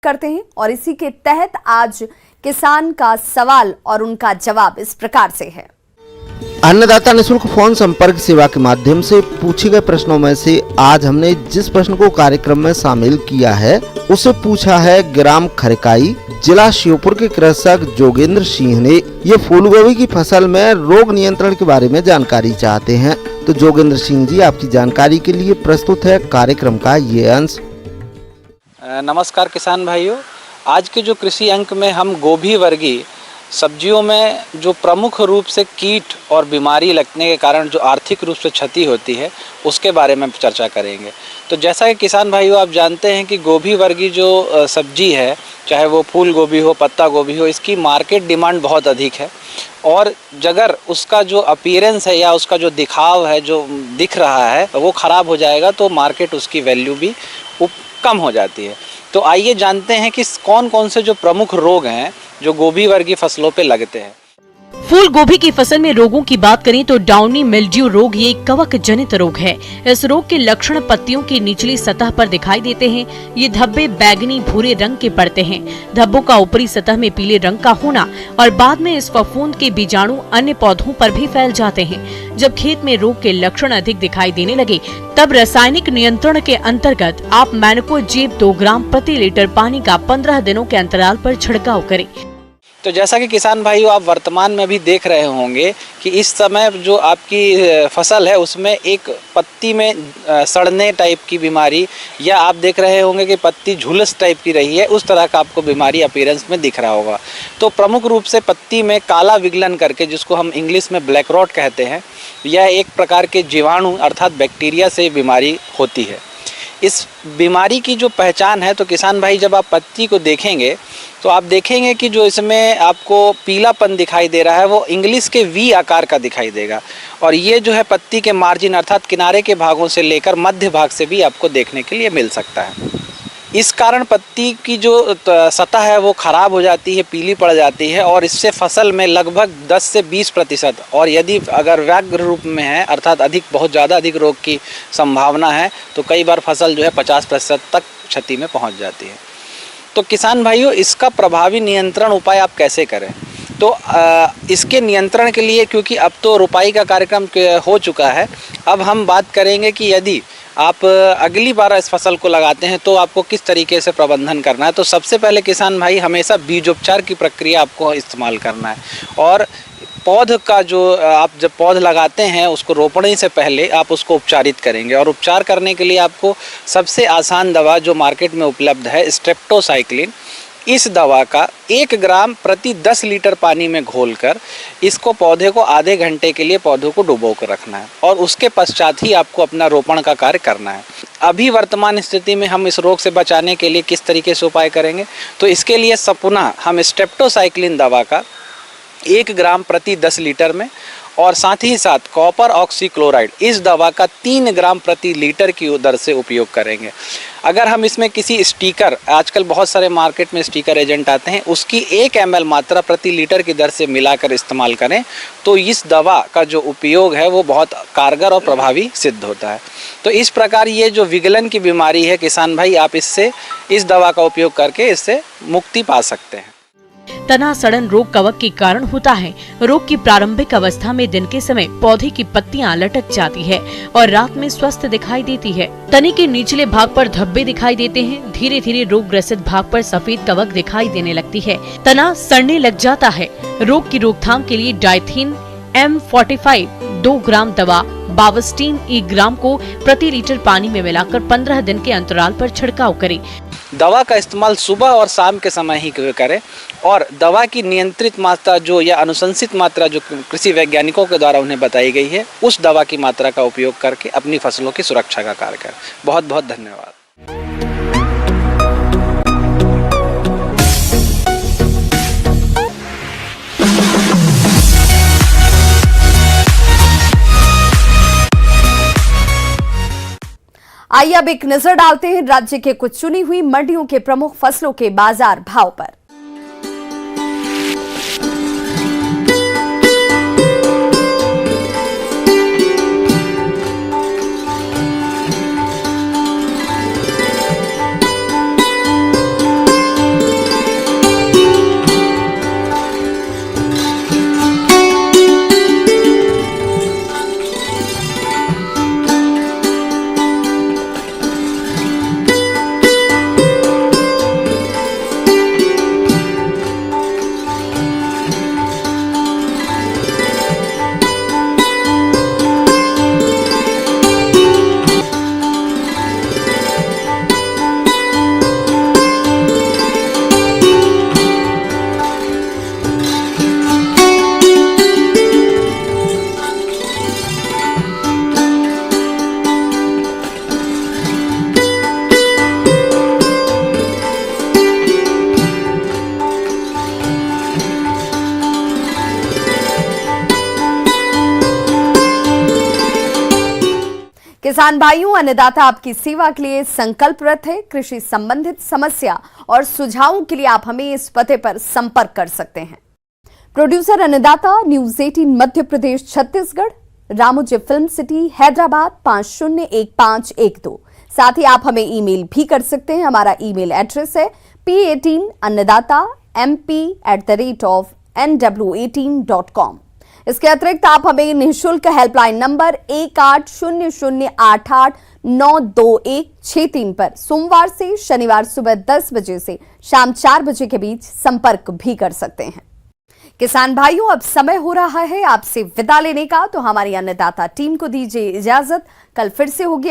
करते हैं और इसी के तहत आज किसान का सवाल और उनका जवाब इस प्रकार से है। अन्नदाता निःशुल्क फोन संपर्क सेवा के माध्यम से पूछे गए प्रश्नों में से आज हमने जिस प्रश्न को कार्यक्रम में शामिल किया है उसे पूछा है ग्राम खरकाई, जिला श्योपुर के कृषक जोगेंद्र सिंह ने। ये फूलगोभी की फसल में रोग नियंत्रण के बारे में जानकारी चाहते हैं। तो जोगेंद्र सिंह जी, आपकी जानकारी के लिए प्रस्तुत है कार्यक्रम का ये अंश। नमस्कार किसान भाइयों, आज के जो कृषि अंक में हम गोभी वर्गीय सब्जियों में जो प्रमुख रूप से कीट और बीमारी लगने के कारण जो आर्थिक रूप से क्षति होती है उसके बारे में चर्चा करेंगे। तो जैसा कि किसान भाइयों आप जानते हैं कि गोभी वर्गीय जो सब्जी है, चाहे वो फूल गोभी हो, पत्ता गोभी हो, इसकी मार्केट डिमांड बहुत अधिक है और अगर उसका जो अपीयरेंस है या उसका जो दिखाव है, जो दिख रहा है, वो ख़राब हो जाएगा तो मार्केट उसकी वैल्यू भी कम हो जाती है। तो आइए जानते हैं कि कौन कौन से जो प्रमुख रोग हैं जो गोभी वर्गीय फसलों पे लगते हैं। फूल गोभी की फसल में रोगों की बात करें तो डाउनी मिल्ड्यू रोग ये कवक जनित रोग है। इस रोग के लक्षण पत्तियों की निचली सतह पर दिखाई देते हैं। ये धब्बे बैगनी भूरे रंग के पड़ते हैं। धब्बों का ऊपरी सतह में पीले रंग का होना और बाद में इस फफूंद के बीजाणु अन्य पौधों पर भी फैल जाते हैं। जब खेत में रोग के लक्षण अधिक दिखाई देने लगे तब रासायनिक नियंत्रण के अंतर्गत आप मैनकोजेब 2 ग्राम प्रति लीटर पानी का 15 दिनों के अंतराल पर छिड़काव करें। तो जैसा कि किसान भाइयों आप वर्तमान में भी देख रहे होंगे कि इस समय जो आपकी फसल है उसमें एक पत्ती में सड़ने टाइप की बीमारी, या आप देख रहे होंगे कि पत्ती झुलस टाइप की रही है, उस तरह का आपको बीमारी अपीयरेंस में दिख रहा होगा। तो प्रमुख रूप से पत्ती में काला विगलन करके, जिसको हम इंग्लिश में ब्लैक रॉट कहते हैं, यह एक प्रकार के जीवाणु अर्थात बैक्टीरिया से बीमारी होती है। इस बीमारी की जो पहचान है, तो किसान भाई जब आप पत्ती को देखेंगे तो आप देखेंगे कि जो इसमें आपको पीलापन दिखाई दे रहा है वो इंग्लिश के वी आकार का दिखाई देगा और ये जो है पत्ती के मार्जिन अर्थात किनारे के भागों से लेकर मध्य भाग से भी आपको देखने के लिए मिल सकता है। इस कारण पत्ती की जो सतह है वो ख़राब हो जाती है, पीली पड़ जाती है और इससे फसल में लगभग 10 से 20% और यदि अगर व्याग्र रूप में है अर्थात बहुत ज़्यादा अधिक रोग की संभावना है तो कई बार फसल जो है 50% तक क्षति में पहुंच जाती है। तो किसान भाइयों, इसका प्रभावी नियंत्रण उपाय आप कैसे करें? तो इसके नियंत्रण के लिए, क्योंकि अब तो रोपाई का कार्यक्रम हो चुका है, अब हम बात करेंगे कि यदि आप अगली बार इस फसल को लगाते हैं तो आपको किस तरीके से प्रबंधन करना है। तो सबसे पहले किसान भाई हमेशा बीजोपचार की प्रक्रिया आपको इस्तेमाल करना है और पौध का जो आप जब पौध लगाते हैं उसको रोपने से पहले आप उसको उपचारित करेंगे और उपचार करने के लिए आपको सबसे आसान दवा जो मार्केट में उपलब्ध है स्ट्रेप्टोसाइक्लिन, इस दवा का 1 ग्राम प्रति 10 लीटर पानी में घोलकर इसको पौधे को आधे घंटे के लिए पौधों को डुबो कर रखना है और उसके पश्चात ही आपको अपना रोपण का कार्य करना है। अभी वर्तमान स्थिति में हम इस रोग से बचाने के लिए किस तरीके से उपाय करेंगे? तो इसके लिए पुनः हम स्ट्रेप्टोसाइक्लिन दवा का 1 ग्राम प्रति 10 लीटर में और साथ ही साथ कॉपर ऑक्सीक्लोराइड इस दवा का 3 ग्राम प्रति लीटर की दर से उपयोग करेंगे। अगर हम इसमें किसी स्टिकर, आजकल बहुत सारे मार्केट में स्टिकर एजेंट आते हैं, उसकी 1 ml मात्रा प्रति लीटर की दर से मिलाकर इस्तेमाल करें तो इस दवा का जो उपयोग है वो बहुत कारगर और प्रभावी सिद्ध होता है। तो इस प्रकार ये जो विगलन की बीमारी है किसान भाई, आप इस दवा का उपयोग करके इससे मुक्ति पा सकते हैं। तना सड़न रोग कवक के कारण होता है। रोग की प्रारंभिक अवस्था में दिन के समय पौधे की पत्तियां लटक जाती है और रात में स्वस्थ दिखाई देती है। तने के निचले भाग पर धब्बे दिखाई देते हैं। धीरे धीरे रोग ग्रसित भाग पर सफेद कवक दिखाई देने लगती है। तना सड़ने लग जाता है। रोग की रोकथाम के लिए डाइथीन M45 2 ग्राम दवा बावस्टीन 1 ग्राम को प्रति लीटर पानी में मिलाकर 15 दिन के अंतराल पर छिड़काव करें। दवा का इस्तेमाल सुबह और शाम के समय ही करें और दवा की नियंत्रित मात्रा जो या अनुशंसित मात्रा जो कृषि वैज्ञानिकों के द्वारा उन्हें बताई गई है उस दवा की मात्रा का उपयोग करके अपनी फसलों की सुरक्षा का कार्य करें। बहुत बहुत धन्यवाद। आइए अब एक नजर डालते हैं राज्य के कुछ चुनी हुई मंडियों के प्रमुख फसलों के बाजार भाव पर। किसान भाइयों, अन्नदाता आपकी सेवा के लिए संकल्परत है। कृषि संबंधित समस्या और सुझावों के लिए आप हमें इस पते पर संपर्क कर सकते हैं। प्रोड्यूसर अन्नदाता, news 18 Madhya Pradesh Chhattisgarh, Ramoji film city, Hyderabad 501512। साथ ही आप हमें ईमेल भी कर सकते हैं। हमारा ईमेल एड्रेस है p18annadatamp@nw18.com। इसके अतिरिक्त आप हमें निःशुल्क हेल्पलाइन नंबर 1800889216 पर सोमवार से शनिवार सुबह 10 बजे से शाम 4 बजे के बीच संपर्क भी कर सकते हैं। किसान भाइयों, अब समय हो रहा है आपसे विदा लेने का, तो हमारी अन्नदाता टीम को दीजिए इजाजत। कल फिर से होगी